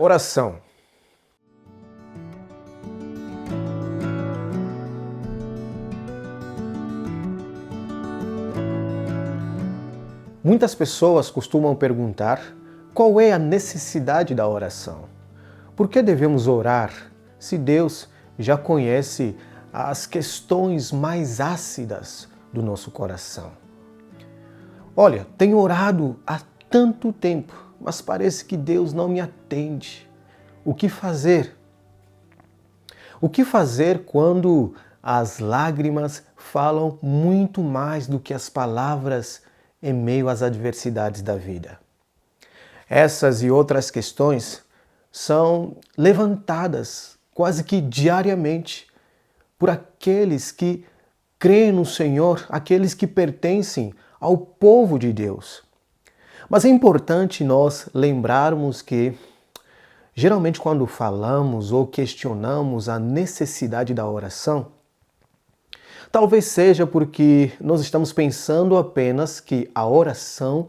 Oração. Muitas pessoas costumam perguntar qual é a necessidade da oração. Por que devemos orar se Deus já conhece as questões mais ácidas do nosso coração? Olha, tenho orado há tanto tempo, mas parece que Deus não me atende. O que fazer? O que fazer quando as lágrimas falam muito mais do que as palavras em meio às adversidades da vida? Essas e outras questões são levantadas quase que diariamente por aqueles que creem no Senhor, aqueles que pertencem ao povo de Deus. Mas é importante nós lembrarmos que, geralmente, quando falamos ou questionamos a necessidade da oração, talvez seja porque nós estamos pensando apenas que a oração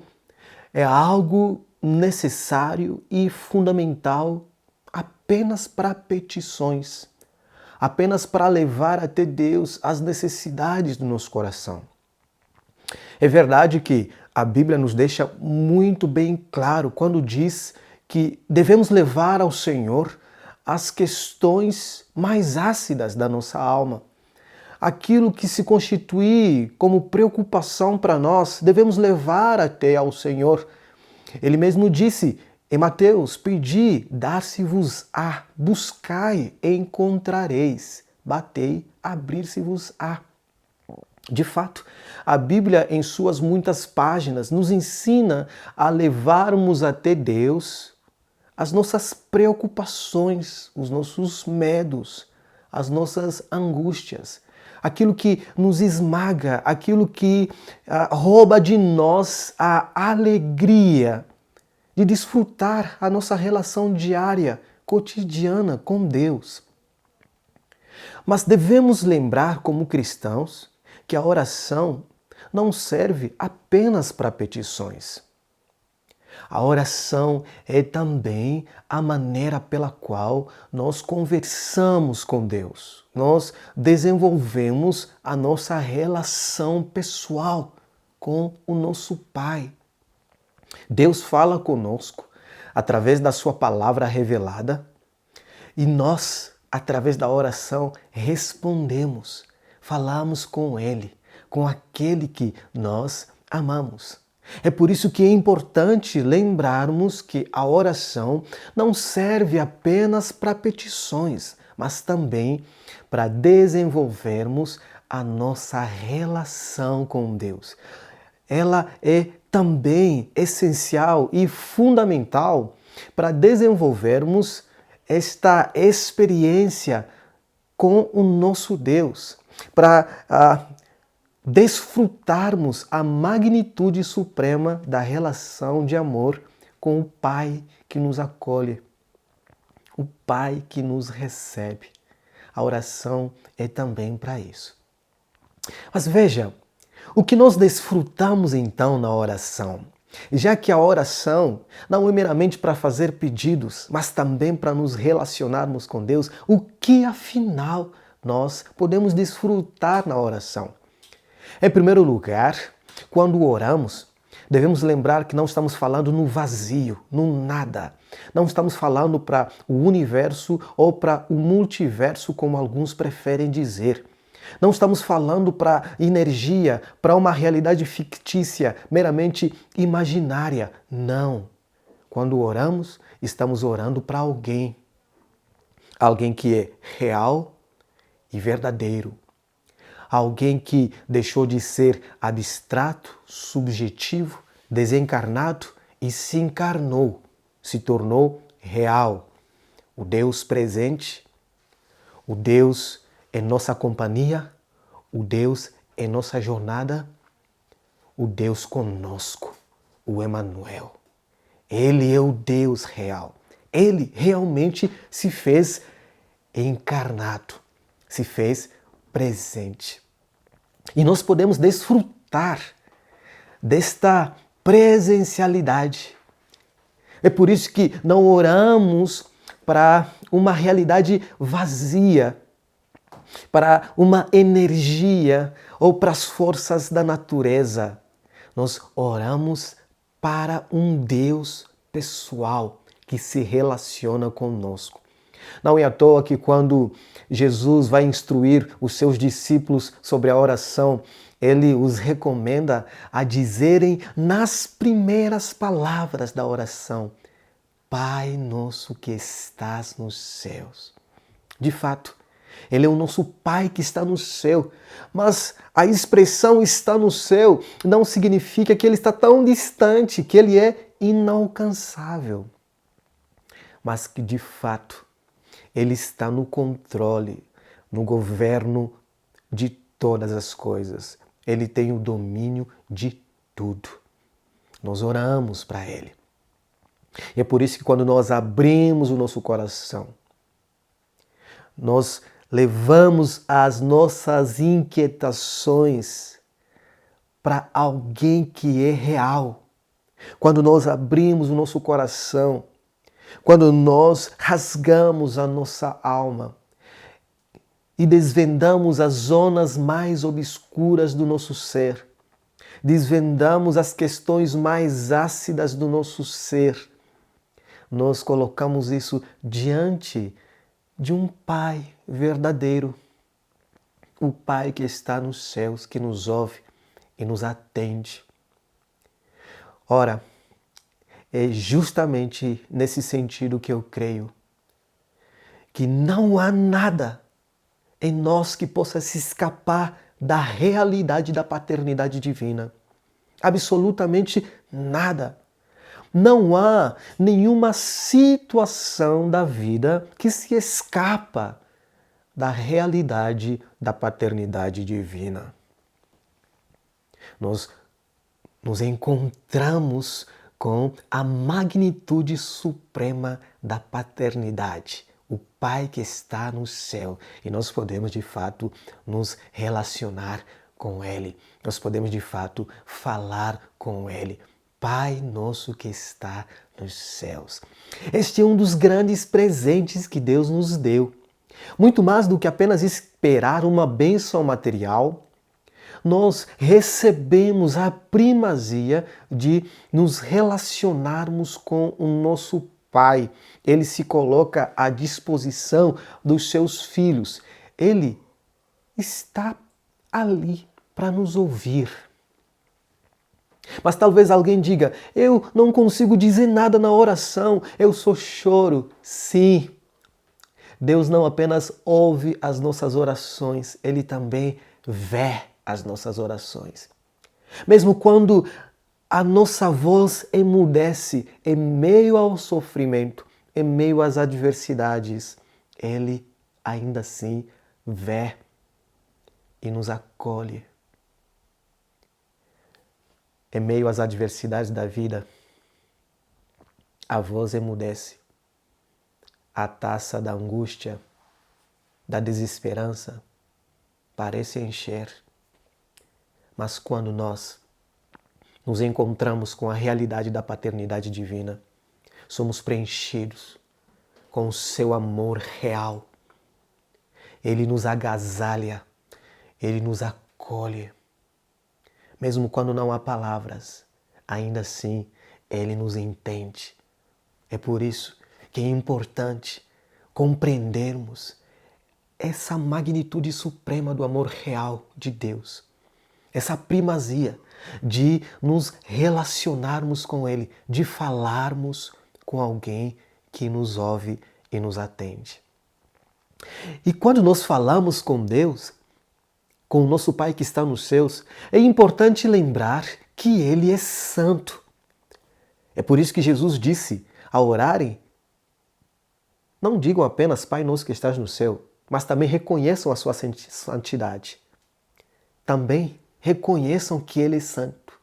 é algo necessário e fundamental apenas para petições, apenas para levar até Deus as necessidades do nosso coração. É verdade que a Bíblia nos deixa muito bem claro quando diz que devemos levar ao Senhor as questões mais ácidas da nossa alma. Aquilo que se constitui como preocupação para nós, devemos levar até ao Senhor. Ele mesmo disse em Mateus: pedi, dar-se-vos-á, buscai, encontrareis, batei, abrir-se-vos-á. De fato, a Bíblia, em suas muitas páginas, nos ensina a levarmos até Deus as nossas preocupações, os nossos medos, as nossas angústias, aquilo que nos esmaga, aquilo que rouba de nós a alegria de desfrutar a nossa relação diária, cotidiana com Deus. Mas devemos lembrar, como cristãos, que a oração não serve apenas para petições. A oração é também a maneira pela qual nós conversamos com Deus. Nós desenvolvemos a nossa relação pessoal com o nosso Pai. Deus fala conosco através da sua palavra revelada e nós, através da oração, respondemos, falamos com Ele, com aquele que nós amamos. É por isso que é importante lembrarmos que a oração não serve apenas para petições, mas também para desenvolvermos a nossa relação com Deus. Ela é também essencial e fundamental para desenvolvermos esta experiência com o nosso Deus, para desfrutarmos a magnitude suprema da relação de amor com o Pai que nos acolhe, o Pai que nos recebe. A oração é também para isso. Mas veja, o que nós desfrutamos então na oração? Já que a oração não é meramente para fazer pedidos, mas também para nos relacionarmos com Deus, o que afinal nós podemos desfrutar na oração? Em primeiro lugar, quando oramos, devemos lembrar que não estamos falando no vazio, no nada. Não estamos falando para o universo ou para o multiverso, como alguns preferem dizer. Não estamos falando para energia, para uma realidade fictícia, meramente imaginária. Não. Quando oramos, estamos orando para alguém. Alguém que é real e verdadeiro. Alguém que deixou de ser abstrato, subjetivo, desencarnado e se encarnou, se tornou real. O Deus presente, o Deus em nossa companhia, o Deus em nossa jornada, o Deus conosco, o Emanuel. Ele é o Deus real. Ele realmente se fez encarnado, se fez presente. E nós podemos desfrutar desta presencialidade, É por isso que não oramos para uma realidade vazia, para uma energia ou para as forças da natureza. Nós oramos para um Deus pessoal que se relaciona conosco. Não é à toa que quando Jesus vai instruir os seus discípulos sobre a oração, ele os recomenda a dizerem nas primeiras palavras da oração: Pai nosso que estás nos céus. De fato, Ele é o nosso Pai que está no céu, mas a expressão está no céu não significa que Ele está tão distante, que Ele é inalcançável, mas que de fato Ele está no controle, no governo de todas as coisas. Ele tem o domínio de tudo. Nós oramos para Ele. E é por isso que quando nós abrimos o nosso coração, nós levamos as nossas inquietações para alguém que é real. Quando nós abrimos o nosso coração, quando nós rasgamos a nossa alma e desvendamos as zonas mais obscuras do nosso ser, desvendamos as questões mais ácidas do nosso ser, nós colocamos isso diante de um Pai verdadeiro, o Pai que está nos céus, que nos ouve e nos atende. Ora, é justamente nesse sentido que eu creio que não há nada em nós que possa se escapar da realidade da paternidade divina. Absolutamente nada. Não há nenhuma situação da vida que se escapa da realidade da paternidade divina. Nós nos encontramos com a magnitude suprema da paternidade, o Pai que está no céu, e nós podemos de fato nos relacionar com Ele, nós podemos de fato falar com Ele. Pai nosso que está nos céus. Este é um dos grandes presentes que Deus nos deu. Muito mais do que apenas esperar uma bênção material, nós recebemos a primazia de nos relacionarmos com o nosso Pai. Ele se coloca à disposição dos seus filhos. Ele está ali para nos ouvir. Mas talvez alguém diga: eu não consigo dizer nada na oração, eu só choro. Sim, Deus não apenas ouve as nossas orações, Ele também vê as nossas orações. Mesmo quando a nossa voz emudece em meio ao sofrimento, em meio às adversidades, Ele ainda assim vê e nos acolhe. Em meio às adversidades da vida, a voz emudece. A taça da angústia, da desesperança, parece encher. Mas quando nós nos encontramos com a realidade da paternidade divina, somos preenchidos com o seu amor real. Ele nos agasalha, Ele nos acolhe. Mesmo quando não há palavras, ainda assim Ele nos entende. É por isso que é importante compreendermos essa magnitude suprema do amor real de Deus. Essa primazia de nos relacionarmos com Ele, de falarmos com alguém que nos ouve e nos atende. E quando nós falamos com Deus, com o nosso Pai que está nos céus, é importante lembrar que Ele é santo. É por isso que Jesus disse, ao orarem, não digam apenas Pai nosso que estás no céu, mas também reconheçam a sua santidade. Também reconheçam que Ele é santo.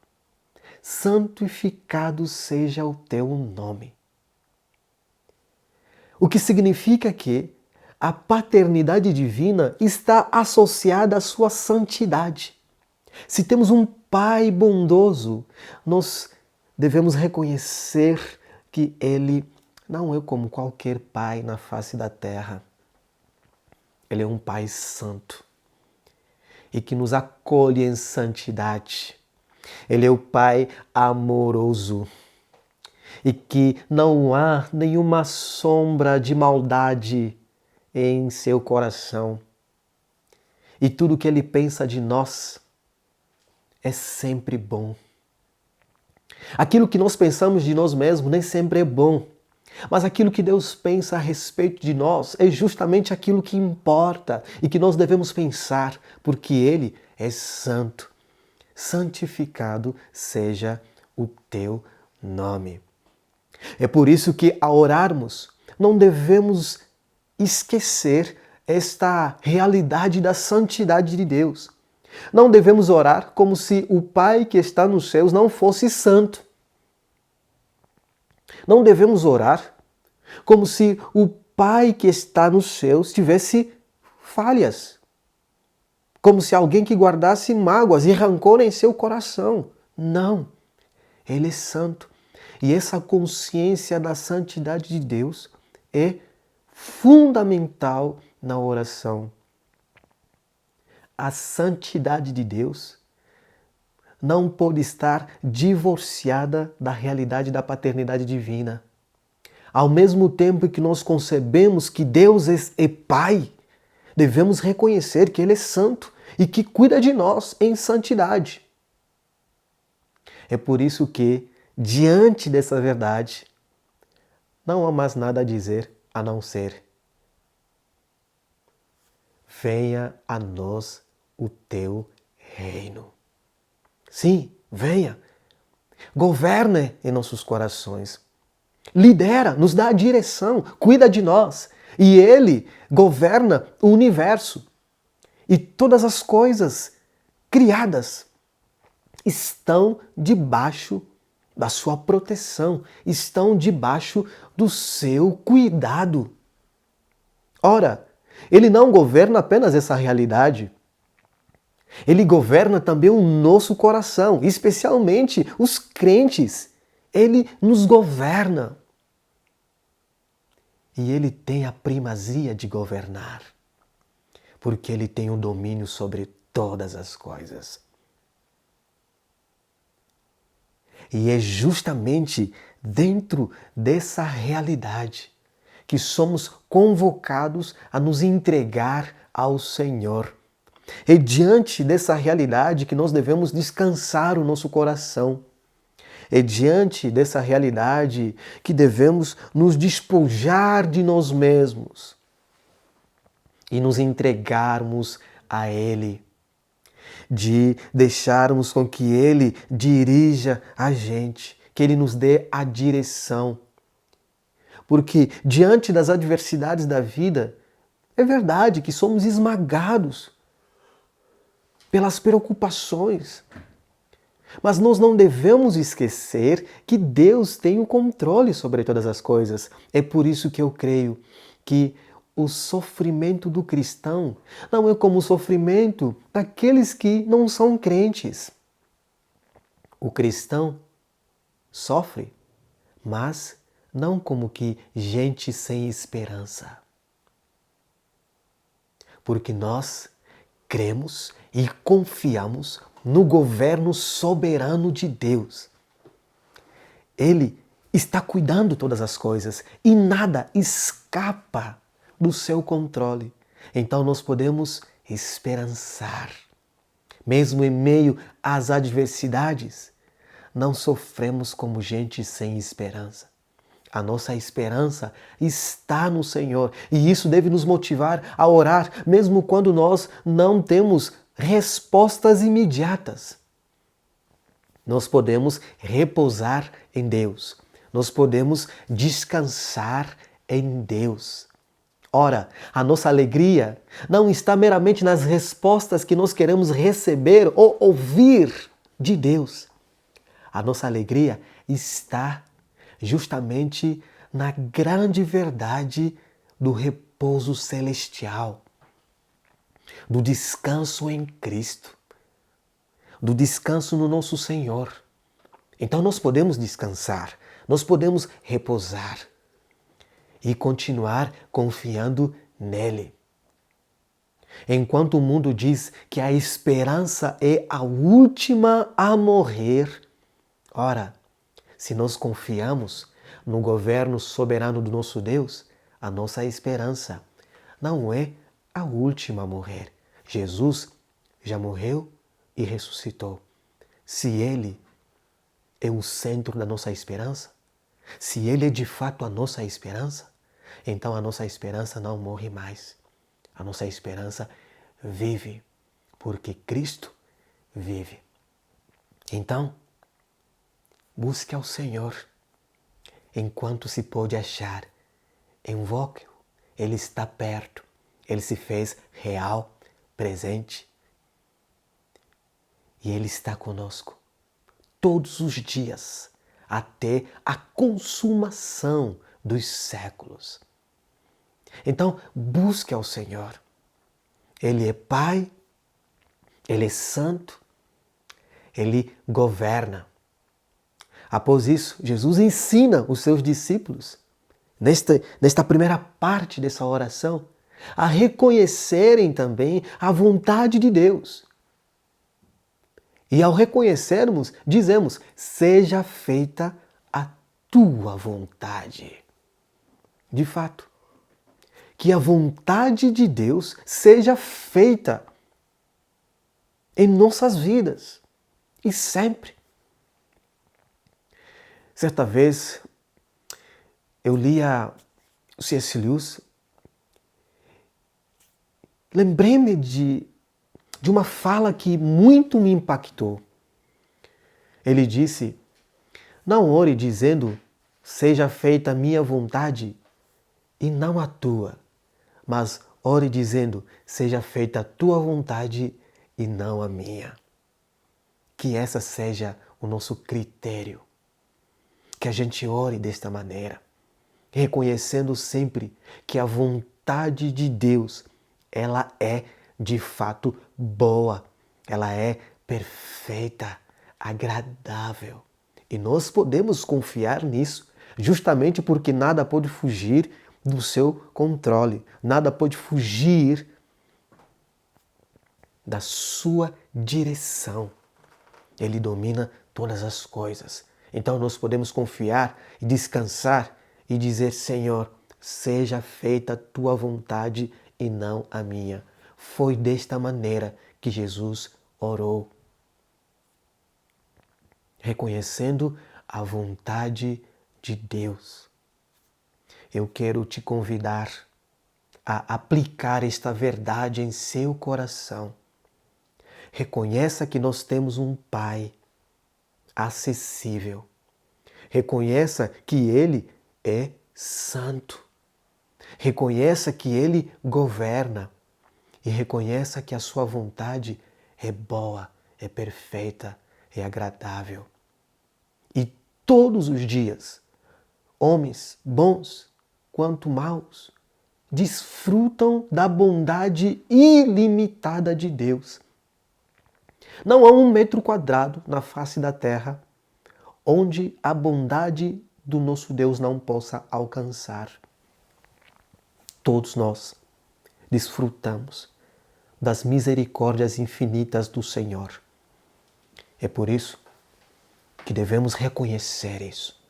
Santificado seja o teu nome. O que significa que a paternidade divina está associada à sua santidade. Se temos um Pai bondoso, nós devemos reconhecer que Ele não é como qualquer pai na face da terra. Ele é um Pai santo e que nos acolhe em santidade. Ele é o Pai amoroso e que não há nenhuma sombra de maldade em seu coração. E tudo que Ele pensa de nós é sempre bom. Aquilo que nós pensamos de nós mesmos nem sempre é bom, mas aquilo que Deus pensa a respeito de nós é justamente aquilo que importa e que nós devemos pensar, porque Ele é santo. Santificado seja o teu nome. É por isso que, ao orarmos, não devemos esquecer esta realidade da santidade de Deus. Não devemos orar como se o Pai que está nos céus não fosse santo. Não devemos orar como se o Pai que está nos céus tivesse falhas. Como se alguém que guardasse mágoas e rancor em seu coração. Não. Ele é santo. E essa consciência da santidade de Deus é fundamental na oração. A santidade de Deus não pode estar divorciada da realidade da paternidade divina. Ao mesmo tempo que nós concebemos que Deus é Pai, devemos reconhecer que Ele é santo e que cuida de nós em santidade. É por isso que, diante dessa verdade, não há mais nada a dizer a não ser: venha a nós o teu reino. Sim, venha. Governa em nossos corações. Lidera, nos dá a direção, cuida de nós. E Ele governa o universo. E todas as coisas criadas estão debaixo da sua proteção, estão debaixo do seu cuidado. Ora, Ele não governa apenas essa realidade. Ele governa também o nosso coração, especialmente os crentes. Ele nos governa. E Ele tem a primazia de governar, porque Ele tem o domínio sobre todas as coisas. E é justamente dentro dessa realidade que somos convocados a nos entregar ao Senhor. É diante dessa realidade que nós devemos descansar o nosso coração. É diante dessa realidade que devemos nos despojar de nós mesmos e nos entregarmos a Ele. De deixarmos com que Ele dirija a gente, que Ele nos dê a direção. Porque diante das adversidades da vida, é verdade que somos esmagados pelas preocupações. Mas nós não devemos esquecer que Deus tem o controle sobre todas as coisas. É por isso que eu creio que o sofrimento do cristão não é como o sofrimento daqueles que não são crentes. O cristão sofre, mas não como que gente sem esperança. Porque nós cremos e confiamos no governo soberano de Deus. Ele está cuidando de todas as coisas e nada escapa do seu controle. Então nós podemos esperançar. Mesmo em meio às adversidades, não sofremos como gente sem esperança. A nossa esperança está no Senhor e isso deve nos motivar a orar, mesmo quando nós não temos respostas imediatas. Nós podemos repousar em Deus. Nós podemos descansar em Deus. Ora, a nossa alegria não está meramente nas respostas que nós queremos receber ou ouvir de Deus. A nossa alegria está justamente na grande verdade do repouso celestial, do descanso em Cristo, do descanso no nosso Senhor. Então nós podemos descansar, nós podemos repousar e continuar confiando nele. Enquanto o mundo diz que a esperança é a última a morrer, ora, se nós confiamos no governo soberano do nosso Deus, a nossa esperança não é a última a morrer. Jesus já morreu e ressuscitou. Se Ele é o centro da nossa esperança, se Ele é de fato a nossa esperança, então a nossa esperança não morre mais. A nossa esperança vive, porque Cristo vive. Então, busque ao Senhor enquanto se pode achar. Invoque-o, Ele está perto. Ele se fez real, presente. E Ele está conosco todos os dias, até a consumação dos séculos. Então, busque ao Senhor. Ele é Pai, Ele é Santo, Ele governa. Após isso, Jesus ensina os seus discípulos, nesta primeira parte dessa oração, a reconhecerem também a vontade de Deus. E ao reconhecermos, dizemos, seja feita a tua vontade. De fato, que a vontade de Deus seja feita em nossas vidas e sempre. Certa vez eu lia o C.S. Lewis, lembrei-me de uma fala que muito me impactou. Ele disse, não ore dizendo, seja feita a minha vontade e não a tua, mas ore dizendo, seja feita a tua vontade e não a minha. Que essa seja o nosso critério. Que a gente ore desta maneira, reconhecendo sempre que a vontade de Deus, ela é de fato boa, ela é perfeita, agradável. E nós podemos confiar nisso, justamente porque nada pode fugir do seu controle, nada pode fugir da sua direção. Ele domina todas as coisas. Então nós podemos confiar e descansar e dizer, Senhor, seja feita a tua vontade e não a minha. Foi desta maneira que Jesus orou, reconhecendo a vontade de Deus. Eu quero te convidar a aplicar esta verdade em seu coração. Reconheça que nós temos um Pai acessível. Reconheça que Ele é santo. Reconheça que Ele governa. E reconheça que a sua vontade é boa, é perfeita, é agradável. E todos os dias, homens bons quanto maus, desfrutam da bondade ilimitada de Deus. Não há 1 metro quadrado na face da terra onde a bondade do nosso Deus não possa alcançar. Todos nós desfrutamos das misericórdias infinitas do Senhor. É por isso que devemos reconhecer isso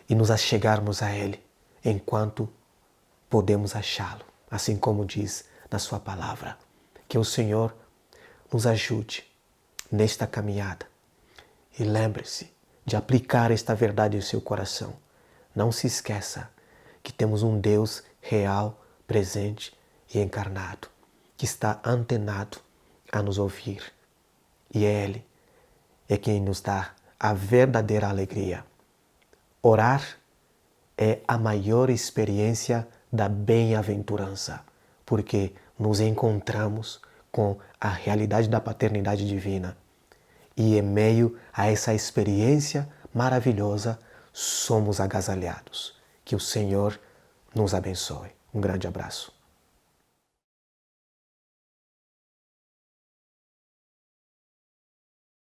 e nos achegarmos a Ele enquanto podemos achá-lo, assim como diz na sua palavra. Que o Senhor nos ajude nesta caminhada. E lembre-se de aplicar esta verdade em seu coração. Não se esqueça que temos um Deus real, presente e encarnado, que está antenado a nos ouvir. E Ele é quem nos dá a verdadeira alegria. Orar é a maior experiência da bem-aventurança, porque nos encontramos com a realidade da paternidade divina. E em meio a essa experiência maravilhosa, somos agasalhados. Que o Senhor nos abençoe. Um grande abraço.